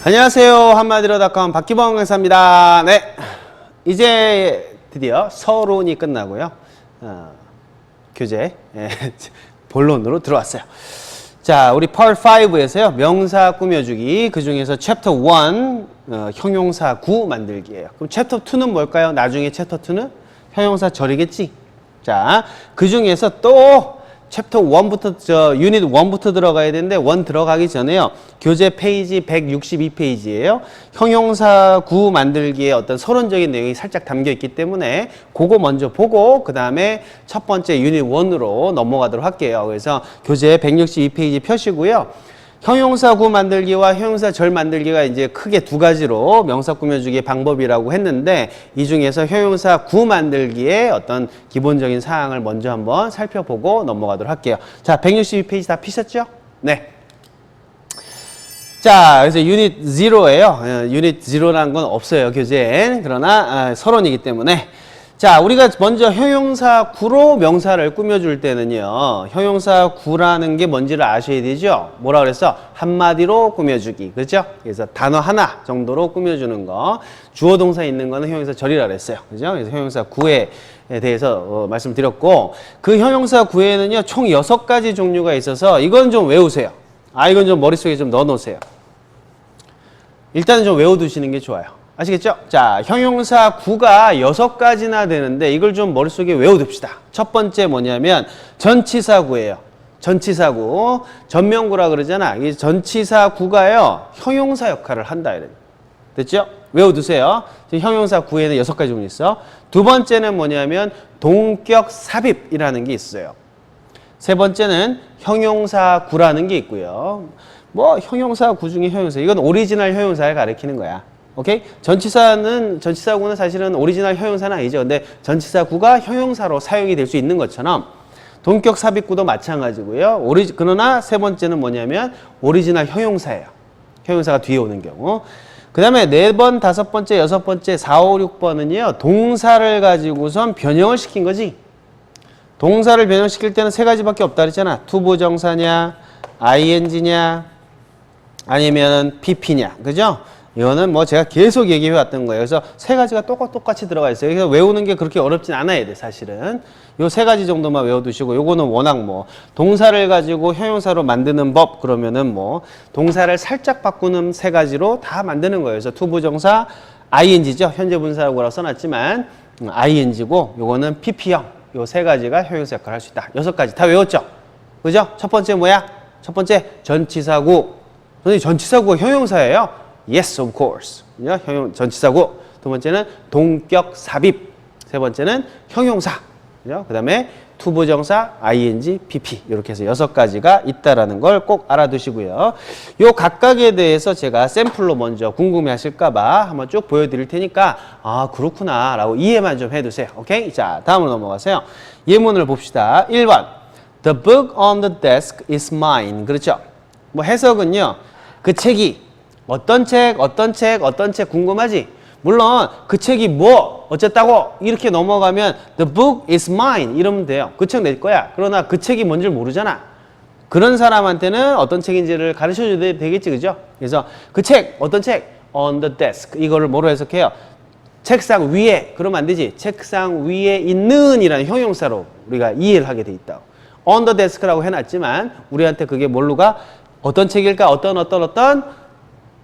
안녕하세요. 한마디로닷컴 박기범 강사입니다. 네, 이제 드디어 서론이 끝나고요. 교재 본론으로 들어왔어요. 자, 우리 Part 5에서요. 명사 꾸며주기, 그 중에서 Chapter 1 형용사 구 만들기예요. 그럼 Chapter 2는 뭘까요? 나중에 Chapter 2는 형용사 절이겠지? 자, 그 중에서 또 챕터 1부터, 유닛 1부터 들어가야 되는데, 1 들어가기 전에요. 교재 페이지 162페이지예요. 형용사 구 만들기에 어떤 서론적인 내용이 살짝 담겨 있기 때문에, 그거 먼저 보고, 그 다음에 첫 번째 유닛 1으로 넘어가도록 할게요. 그래서 교재 162페이지 펴시고요. 형용사 구 만들기와 형용사 절 만들기가 이제 크게 두 가지로 명사 꾸며주기의 방법이라고 했는데, 이 중에서 형용사 구 만들기의 어떤 기본적인 사항을 먼저 한번 살펴보고 넘어가도록 할게요. 자, 162페이지 다 피셨죠? 네. 자, 그래서 유닛 0예요. 유닛 0라는 건 없어요, 교재엔. 그러나 서론이기 때문에. 자, 우리가 먼저 형용사 구로 명사를 꾸며줄 때는요. 형용사 구라는 게 뭔지를 아셔야 되죠? 뭐라 그랬어? 한마디로 꾸며주기. 그렇죠? 그래서 단어 하나 정도로 꾸며주는 거. 주어 동사 있는 거는 형용사 절이라 그랬어요. 그죠? 그래서 형용사 구에 대해서 말씀드렸고, 그 형용사 구에는요. 총 6가지 종류가 있어서 이건 좀 외우세요. 이건 좀 머릿속에 좀 넣어놓으세요. 일단은 좀 외워두시는 게 좋아요. 아시겠죠? 자, 형용사 구가 6가지나 되는데 이걸 좀 머릿속에 외워둡시다. 첫 번째 뭐냐면 전치사구예요. 전치사구. 전명구라 그러잖아. 이 전치사구가요. 형용사 역할을 한다. 이래. 됐죠? 외워두세요. 형용사 구에는 6가지 종류 있어. 두 번째는 뭐냐면 동격 삽입이라는 게 있어요. 세 번째는 형용사 구라는 게 있고요. 뭐 형용사 구 중에 형용사. 이건 오리지널 형용사를 가리키는 거야. 오케이? 전치사구는 사실은 오리지널 형용사는 아니죠. 근데 전치사구가 형용사로 사용이 될 수 있는 것처럼 동격 삽입구도 마찬가지고요. 그러나 세 번째는 뭐냐면 오리지널 형용사예요. 형용사가 뒤에 오는 경우. 그 다음에 4번, 5번째, 6번째, 4, 5, 6번은요. 동사를 가지고선 변형을 시킨 거지. 동사를 변형시킬 때는 3가지밖에 없다 그랬잖아. 투부정사냐, ing냐, 아니면 pp냐. 그죠? 이거는 뭐 제가 계속 얘기해 왔던 거예요. 그래서 3가지가 똑같이 들어가 있어요. 그래서 외우는 게 그렇게 어렵진 않아야 돼, 사실은. 요 3가지 정도만 외워두시고, 요거는 워낙 뭐, 동사를 가지고 형용사로 만드는 법, 그러면은 뭐, 동사를 살짝 바꾸는 3가지로 다 만드는 거예요. 그래서 투부정사, ing죠. 현재 분사라고 써놨지만, ing고, 요거는 pp형. 요 3가지가 형용사 역할을 할 수 있다. 6가지 다 외웠죠? 그죠? 첫 번째 뭐야? 첫 번째, 전치사구. 선생님, 전치사구가 형용사예요? Yes, of course. 전치사구. 두 번째는 동격 삽입. 세 번째는 형용사. 그 다음에 투부정사, ing, pp. 이렇게 해서 6가지가 있다라는 걸 꼭 알아두시고요. 요 각각에 대해서 제가 샘플로 먼저 궁금해 하실까봐 한번 쭉 보여드릴 테니까, 그렇구나. 라고 이해만 좀 해두세요. 오케이? 자, 다음으로 넘어가세요. 예문을 봅시다. 1번. The book on the desk is mine. 그렇죠? 뭐 해석은요. 그 책이 어떤 책 궁금하지? 물론 그 책이 뭐 어쨌다고 이렇게 넘어가면 The book is mine 이러면 돼요. 그 책 내 거야. 그러나 그 책이 뭔지 모르잖아. 그런 사람한테는 어떤 책인지를 가르쳐줘야 되겠지, 그죠? 그래서 그 책, 어떤 책? On the desk. 이거를 뭐로 해석해요? 책상 위에. 그러면 안 되지. 책상 위에 있는 이라는 형용사로 우리가 이해를 하게 돼 있다. On the desk라고 해놨지만 우리한테 그게 뭘로 가? 어떤 책일까? 어떤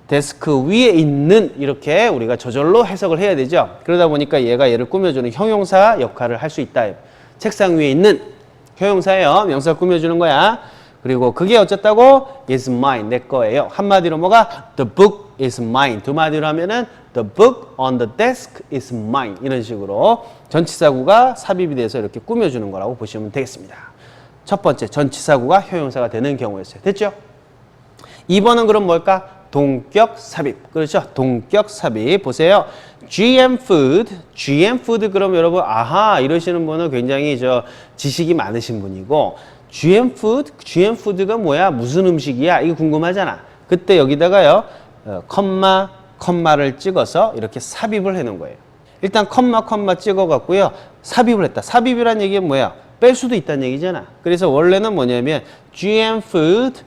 데스크 위에 있는 이렇게 우리가 저절로 해석을 해야 되죠. 그러다 보니까 얘를 꾸며주는 형용사 역할을 할 수 있다. 책상 위에 있는 형용사예요. 명사 꾸며주는 거야. 그리고 그게 어쨌다고? is mine, 내 거예요. 한마디로 뭐가? The book is mine. 두 마디로 하면은 the book on the desk is mine. 이런 식으로 전치사구가 삽입이 돼서 이렇게 꾸며주는 거라고 보시면 되겠습니다. 첫 번째, 전치사구가 형용사가 되는 경우였어요. 됐죠? 2번은 그럼 뭘까? 동격 삽입. 그렇죠? 동격 삽입. 보세요. GM food 그럼 여러분 이러시는 분은 굉장히 지식이 많으신 분이고 GM food가 뭐야? 무슨 음식이야? 이거 궁금하잖아. 그때 여기다가요. 컴마를 찍어서 이렇게 삽입을 해 놓은 거예요. 일단 컴마 찍어 갖고요. 삽입을 했다. 삽입이란 얘기는 뭐야? 뺄 수도 있다는 얘기잖아. 그래서 원래는 뭐냐면 GM food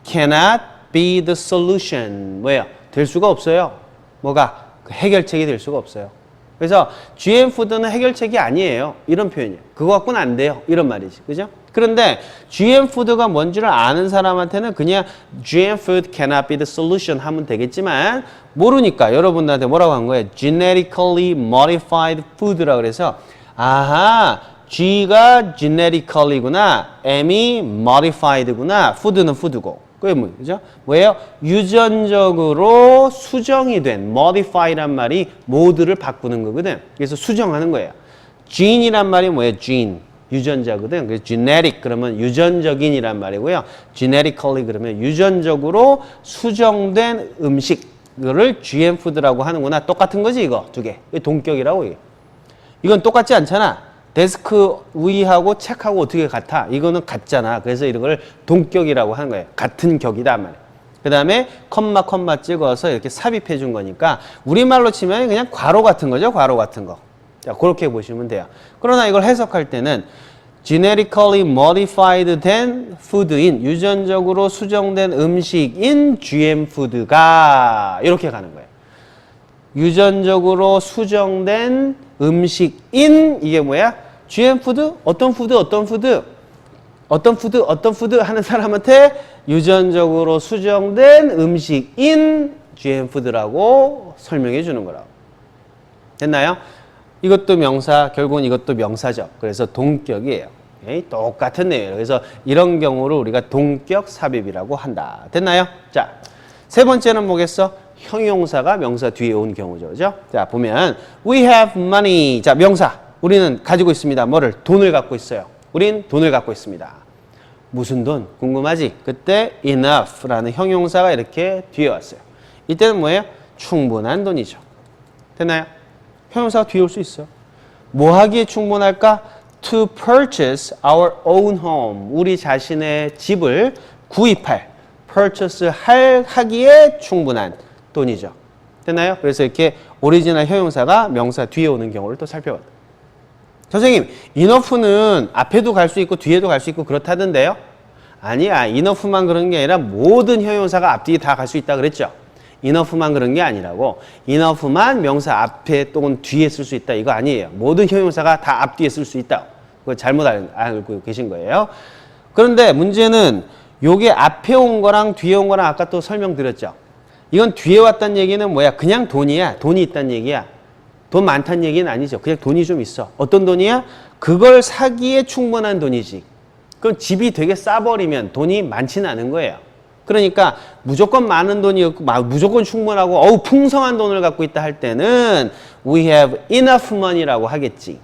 cannot be the solution. 뭐예요? 될 수가 없어요. 뭐가? 그 해결책이 될 수가 없어요. 그래서 GM 푸드는 해결책이 아니에요. 이런 표현이에요. 그거 갖고는 안 돼요. 이런 말이지. 그죠? 그런데 GM 푸드가 뭔지를 아는 사람한테는 그냥 GM food cannot be the solution 하면 되겠지만 모르니까 여러분들한테 뭐라고 한 거예요? genetically modified food라고 그래서 아하 G가 genetically구나 M이 modified구나 food는 food고 그게 뭐, 그죠? 뭐예요? 유전적으로 수정이 된 modify란 말이 모드를 바꾸는 거거든. 그래서 수정하는 거예요. gene이란 말이 뭐예요? gene. 유전자거든. 그래서 genetic 그러면 유전적인이란 말이고요. genetically 그러면 유전적으로 수정된 음식을 GM 푸드라고 하는구나. 똑같은 거지 이거 두 개. 동격이라고 이게. 이건 똑같지 않잖아. 데스크 위하고 책하고 어떻게 같아? 이거는 같잖아. 그래서 이런 걸 동격이라고 하는 거예요. 같은 격이다 말이에요. 그 다음에 컴마 찍어서 이렇게 삽입해 준 거니까 우리말로 치면 그냥 괄호 같은 거죠. 괄호 같은 거. 자, 그렇게 보시면 돼요. 그러나 이걸 해석할 때는 genetically modified 된 푸드인 유전적으로 수정된 음식인 GM 푸드가 이렇게 가는 거예요. 유전적으로 수정된 음식인 이게 뭐야? GM 푸드? 어떤 푸드? 어떤 푸드? 어떤 푸드? 어떤 푸드? 하는 사람한테 유전적으로 수정된 음식인 GM 푸드라고 설명해 주는 거라고. 됐나요? 이것도 명사, 결국은 이것도 명사죠. 그래서 동격이에요. 오케이? 똑같은 내용이에요. 그래서 이런 경우를 우리가 동격 삽입이라고 한다. 됐나요? 자, 세 번째는 뭐겠어? 형용사가 명사 뒤에 온 경우죠. 그죠? 자, 보면 we have money. 자, 명사. 우리는 가지고 있습니다. 뭐를? 돈을 갖고 있어요. 우린 돈을 갖고 있습니다. 무슨 돈? 궁금하지? 그때 enough라는 형용사가 이렇게 뒤에 왔어요. 이때는 뭐예요? 충분한 돈이죠. 됐나요? 형용사가 뒤에 올 수 있어. 뭐 하기에 충분할까? To purchase our own home. 우리 자신의 집을 구입할, purchase 하기에 충분한 돈이죠. 됐나요? 그래서 이렇게 오리지널 형용사가 명사 뒤에 오는 경우를 또 살펴봤다. 선생님, enough는 앞에도 갈 수 있고 뒤에도 갈 수 있고 그렇다던데요? 아니야. enough만 그런 게 아니라 모든 형용사가 앞뒤에 다 갈 수 있다 그랬죠? enough만 그런 게 아니라고 enough만 명사 앞에 또는 뒤에 쓸 수 있다 이거 아니에요. 모든 형용사가 다 앞뒤에 쓸 수 있다. 그거 잘못 알고 계신 거예요. 그런데 문제는 요게 앞에 온 거랑 뒤에 온 거랑 아까 또 설명드렸죠. 이건 뒤에 왔다는 얘기는 뭐야? 그냥 돈이야. 돈이 있다는 얘기야. 돈 많다는 얘기는 아니죠. 그냥 돈이 좀 있어. 어떤 돈이야? 그걸 사기에 충분한 돈이지. 그럼 집이 되게 싸버리면 돈이 많지는 않은 거예요. 그러니까 무조건 많은 돈이었고 무조건 충분하고 풍성한 돈을 갖고 있다 할 때는 we have enough money라고 하겠지.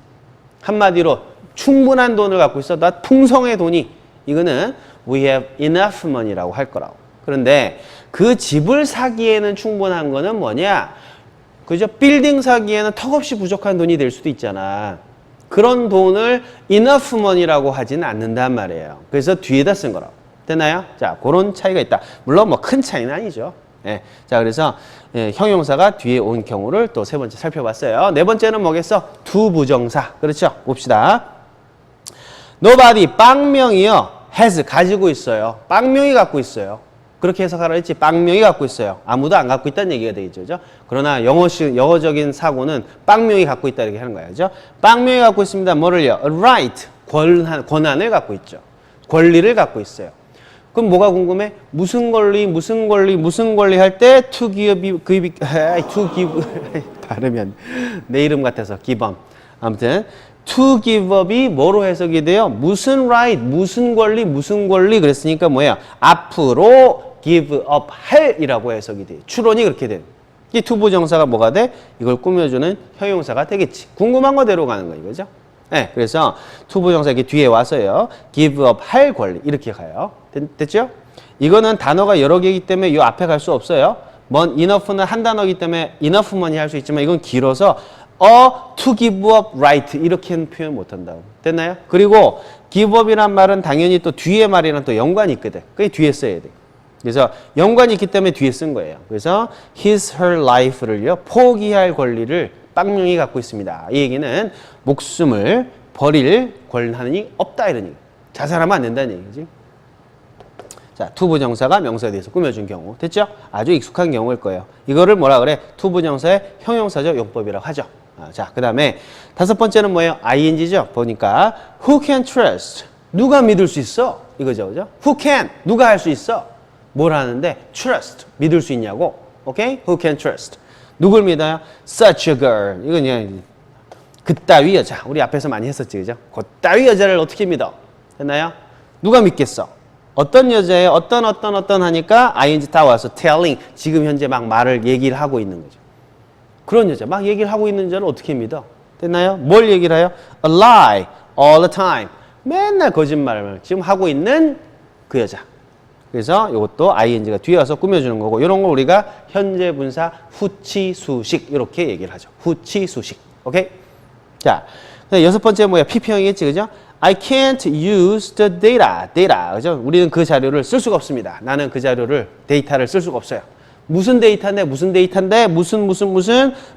한마디로 충분한 돈을 갖고 있어. 나 풍성의 돈이. 이거는 we have enough money라고 할 거라고. 그런데 그 집을 사기에는 충분한 거는 뭐냐? 그죠? 빌딩 사기에는 턱없이 부족한 돈이 될 수도 있잖아. 그런 돈을 enough money라고 하지는 않는단 말이에요. 그래서 뒤에다 쓴 거라고. 됐나요? 자, 그런 차이가 있다. 물론 뭐 큰 차이는 아니죠. 예. 자, 그래서 형용사가 뒤에 온 경우를 또 세 번째 살펴봤어요. 네 번째는 뭐겠어? 두 부정사. 그렇죠? 봅시다. nobody, 빵명이요. has, 가지고 있어요. 빵명이 갖고 있어요. 그렇게 해석하라 했지. 빵명이 갖고 있어요. 아무도 안 갖고 있다는 얘기가 되겠죠. 그죠? 그러나 영어적인 사고는 빵명이 갖고 있다 이렇게 하는 거예요. 그죠? 빵명이 갖고 있습니다. 뭐를요? A right, 권한을 갖고 있죠. 권리를 갖고 있어요. 그럼 뭐가 궁금해? 무슨 권리 할 때 to give 발음이 내 이름 같아서 give up. 아무튼 to give up이 뭐로 해석이 돼요? 무슨 right, 무슨 권리 그랬으니까 뭐야? 앞으로 give up 할이라고 해석이 돼. 추론이 그렇게 돼. 이 투부정사가 뭐가 돼? 이걸 꾸며주는 형용사가 되겠지. 궁금한 거대로 가는 거예요. 그죠? 네, 그래서 투부정사 이렇게 뒤에 와서요. give up 할 권리 이렇게 가요. 됐죠? 이거는 단어가 여러 개이기 때문에 이 앞에 갈 수 없어요. enough는 한 단어이기 때문에 enough money 할 수 있지만 이건 길어서 to give up right 이렇게는 표현 못 한다고. 됐나요? 그리고 give up이란 말은 당연히 또 뒤에 말이랑 또 연관이 있거든. 그게 뒤에 써야 돼. 그래서 연관이 있기 때문에 뒤에 쓴 거예요. 그래서 his, her life를요. 포기할 권리를 빵명이 갖고 있습니다. 이 얘기는 목숨을 버릴 권한이 없다 이런 얘기. 자살하면 안 된다는 얘기지. 자, 투부정사가 명사에 대해서 꾸며준 경우. 됐죠? 아주 익숙한 경우일 거예요. 이거를 뭐라 그래? 투부정사의 형용사적 용법이라고 하죠. 자, 그 다음에 다섯 번째는 뭐예요? ing죠. 보니까 who can trust? 누가 믿을 수 있어? 이거죠. 그죠? who can? 누가 할 수 있어? 뭘 하는데? trust. 믿을 수 있냐고. 오케이? who can trust? 누굴 믿어요? such a girl. 이건 그냥 그따위 여자. 우리 앞에서 많이 했었지. 그죠? 그따위 여자를 어떻게 믿어? 됐나요? 누가 믿겠어? 어떤 여자에 어떤 하니까 ing 다 와서 telling. 지금 현재 막 말을 얘기를 하고 있는 거죠. 그런 여자. 막 얘기를 하고 있는 여자를 어떻게 믿어? 됐나요? 뭘 얘기를 해요? A lie all the time. 맨날 거짓말을 지금 하고 있는 그 여자. 그래서 이것도 ing가 뒤에 와서 꾸며주는 거고 이런 걸 우리가 현재 분사 후치수식 이렇게 얘기를 하죠. 후치수식. 오케이? 자, 여섯 번째 뭐야? PP형이겠지, 그죠? I can't use the data. 그죠? 우리는 그 자료를 쓸 수가 없습니다. 나는 그 자료를, 데이터를 쓸 수가 없어요. 무슨 데이터인데? 무슨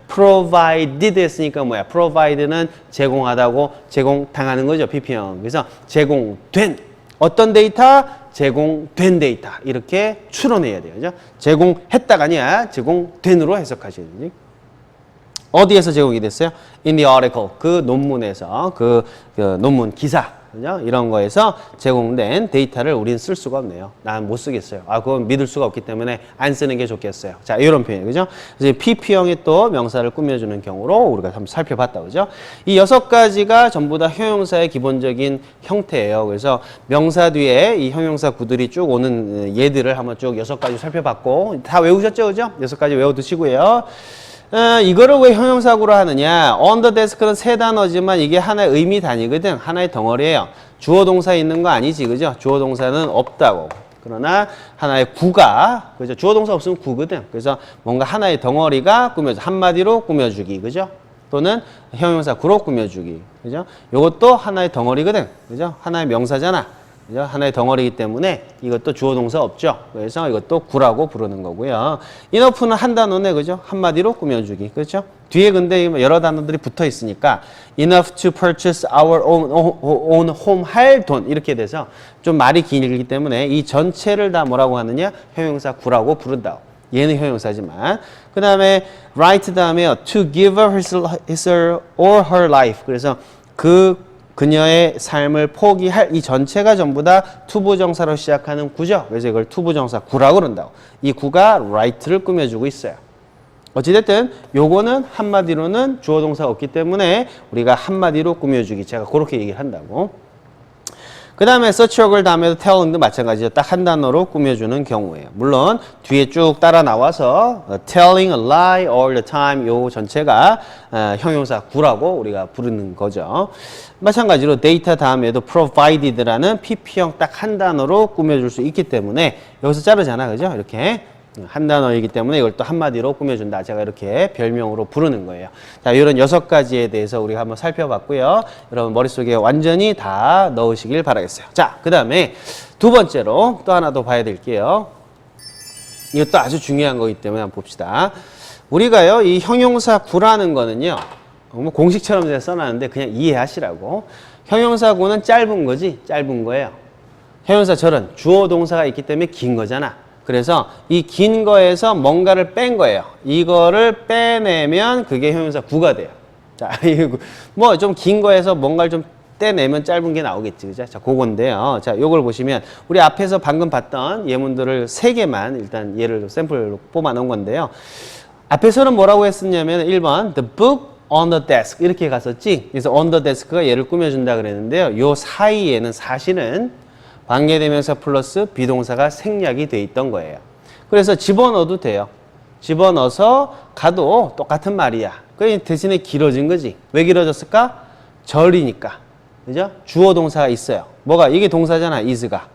provided 했으니까 뭐야? provide는 제공하다고 제공당하는 거죠. PP형. 그래서 제공된. 어떤 데이터? 제공된 데이터. 이렇게 추론해야 돼요. 그죠? 제공했다가 아니야. 제공된으로 해석하셔야 되지. 어디에서 제공이 됐어요? In the article. 그 논문에서, 그 논문 기사. 그죠? 이런 거에서 제공된 데이터를 우리는 쓸 수가 없네요. 난 못 쓰겠어요. 그건 믿을 수가 없기 때문에 안 쓰는 게 좋겠어요. 자, 이런 표현. 그죠? 이제 PP형이 또 명사를 꾸며주는 경우로 우리가 한번 살펴봤다. 그죠? 이 여섯 가지가 전부 다 형용사의 기본적인 형태예요. 그래서 명사 뒤에 이 형용사 구들이 쭉 오는 예들을 한번 쭉 여섯 가지 살펴봤고, 다 외우셨죠? 그죠? 여섯 가지 외워두시고요. 이거를 왜 형용사구로 하느냐? on the desk는 세 단어지만 이게 하나의 의미 단위거든. 하나의 덩어리예요. 주어 동사 있는 거 아니지, 그죠? 주어 동사는 없다고. 그러나 하나의 구가, 그죠? 주어 동사 없으면 구거든. 그래서 뭔가 하나의 덩어리가 꾸며져. 한마디로 꾸며주기, 그죠? 또는 형용사 구로 꾸며주기, 그죠? 요것도 하나의 덩어리거든. 그죠? 하나의 명사잖아. 그죠? 하나의 덩어리이기 때문에 이것도 주어 동사 없죠. 그래서 이것도 구라고 부르는 거고요. enough는 한 단어네, 그죠? 한마디로 꾸며주기, 그렇죠? 뒤에 근데 여러 단어들이 붙어 있으니까 enough to purchase our own home 할 돈 이렇게 돼서 좀 말이 길기 때문에 이 전체를 다 뭐라고 하느냐? 형용사 구라고 부른다. 얘는 형용사지만 그 다음에 write 다음에 to give his or her life. 그래서 그녀의 삶을 포기할 이 전체가 전부 다 투부정사로 시작하는 구죠. 그래서 이걸 투부정사 구라고 그런다고. 이 구가 write를 꾸며주고 있어요. 어찌됐든 요거는 한마디로는 주어 동사가 없기 때문에 우리가 한마디로 꾸며주기. 제가 그렇게 얘기를 한다고. 그 다음에 such a girl 다음에도 telling도 마찬가지죠. 딱 한 단어로 꾸며주는 경우예요. 물론 뒤에 쭉 따라 나와서 telling a lie all the time 요 전체가 형용사 구라고 우리가 부르는 거죠. 마찬가지로 데이터 다음에도 provided라는 PP형 딱 한 단어로 꾸며줄 수 있기 때문에 여기서 자르잖아. 그죠? 이렇게. 한 단어이기 때문에 이걸 또 한마디로 꾸며준다. 제가 이렇게 별명으로 부르는 거예요. 자, 이런 여섯 가지에 대해서 우리가 한번 살펴봤고요. 여러분 머릿속에 완전히 다 넣으시길 바라겠어요. 자, 그 다음에 두 번째로 또 하나 더 봐야 될게요. 이것도 아주 중요한 거기 때문에 한번 봅시다. 우리가요, 이 형용사 구라는 거는요, 뭐 공식처럼 제가 써놨는데 그냥 이해하시라고. 형용사 구는 짧은 거지, 짧은 거예요. 형용사 절은 주어 동사가 있기 때문에 긴 거잖아. 그래서 이 긴 거에서 뭔가를 뺀 거예요. 이거를 빼내면 그게 형용사 구가 돼요. 자, 뭐 좀 긴 거에서 뭔가를 좀 떼내면 짧은 게 나오겠지. 그죠? 자, 그건데요. 자, 요걸 보시면 우리 앞에서 방금 봤던 예문들을 세 개만 일단 예를 샘플로 뽑아 놓은 건데요. 앞에서는 뭐라고 했었냐면 1번 the book on the desk 이렇게 갔었지. 그래서 on the desk가 얘를 꾸며준다 그랬는데요. 요 사이에는 사실은 관계대명사 플러스 비동사가 생략이 돼 있던 거예요. 그래서 집어넣어도 돼요. 집어넣어서 가도 똑같은 말이야. 그 대신에 길어진 거지. 왜 길어졌을까? 절이니까. 그죠? 주어 동사가 있어요. 뭐가? 이게 동사잖아. is가.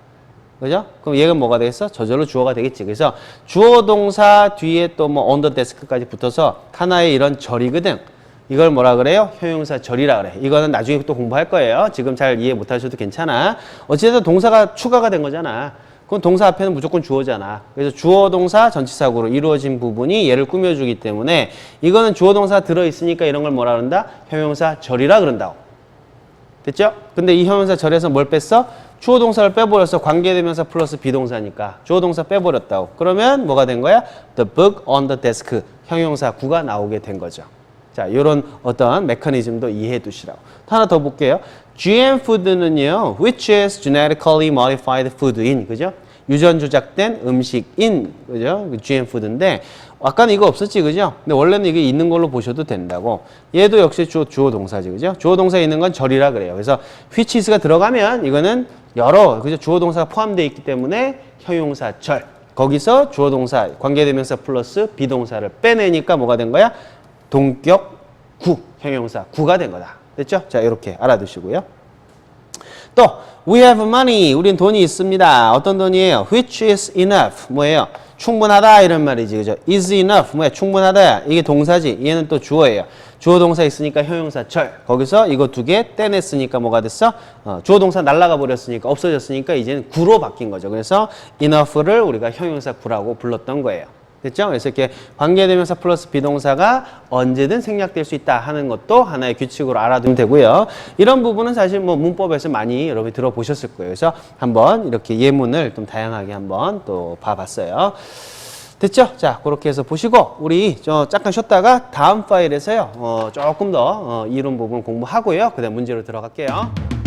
그죠? 그럼 얘가 뭐가 되겠어? 저절로 주어가 되겠지. 그래서 주어 동사 뒤에 또 뭐 on the desk까지 붙어서 하나의 이런 절이거든. 이걸 뭐라 그래요? 형용사 절이라 그래. 이거는 나중에 또 공부할 거예요. 지금 잘 이해 못 하셔도 괜찮아. 어쨌든 동사가 추가가 된 거잖아. 그럼 동사 앞에는 무조건 주어잖아. 그래서 주어 동사 전치사구로 이루어진 부분이 얘를 꾸며주기 때문에 이거는 주어 동사 들어있으니까 이런 걸 뭐라 그런다? 형용사 절이라 그런다고. 됐죠? 근데 이 형용사 절에서 뭘 뺐어? 주어 동사를 빼버렸어. 관계대명사 플러스 비동사니까 주어 동사 빼버렸다고. 그러면 뭐가 된 거야? The book on the desk. 형용사 구가 나오게 된 거죠. 자, 이런 어떤 메커니즘도 이해해 두시라고. 하나 더 볼게요. GM food는요, which is genetically modified food in, 그죠? 유전 조작된 음식인, 그죠? GM food인데, 아까는 이거 없었지, 그죠? 근데 원래는 이게 있는 걸로 보셔도 된다고. 얘도 역시 주어 동사지, 그죠? 주어 동사에 있는 건 절이라 그래요. 그래서 which is가 들어가면 이거는 여러, 그죠? 주어 동사가 포함되어 있기 때문에 형용사 절. 거기서 주어 동사, 관계대명사 플러스 비동사를 빼내니까 뭐가 된 거야? 동격 구, 형용사 구가 된 거다. 됐죠? 자, 이렇게 알아두시고요. 또 we have money. 우린 돈이 있습니다. 어떤 돈이에요? which is enough. 뭐예요? 충분하다 이런 말이지. 그죠? is enough. 뭐야? 충분하다. 이게 동사지. 얘는 또 주어예요. 주어 동사 있으니까 형용사 절. 거기서 이거 두 개 떼냈으니까 뭐가 됐어? 주어 동사 날라가 버렸으니까 없어졌으니까 이제는 구로 바뀐 거죠. 그래서 enough를 우리가 형용사 구라고 불렀던 거예요. 됐죠? 그래서 이렇게 관계대명사 플러스 비동사가 언제든 생략될 수 있다 하는 것도 하나의 규칙으로 알아두면 되고요. 이런 부분은 사실 뭐 문법에서 많이 여러분이 들어보셨을 거예요. 그래서 한번 이렇게 예문을 좀 다양하게 한번 또 봐봤어요. 됐죠? 자, 그렇게 해서 보시고 우리 잠깐 쉬었다가 다음 파일에서요. 조금 더 이론 부분 공부하고요. 그다음 문제로 들어갈게요.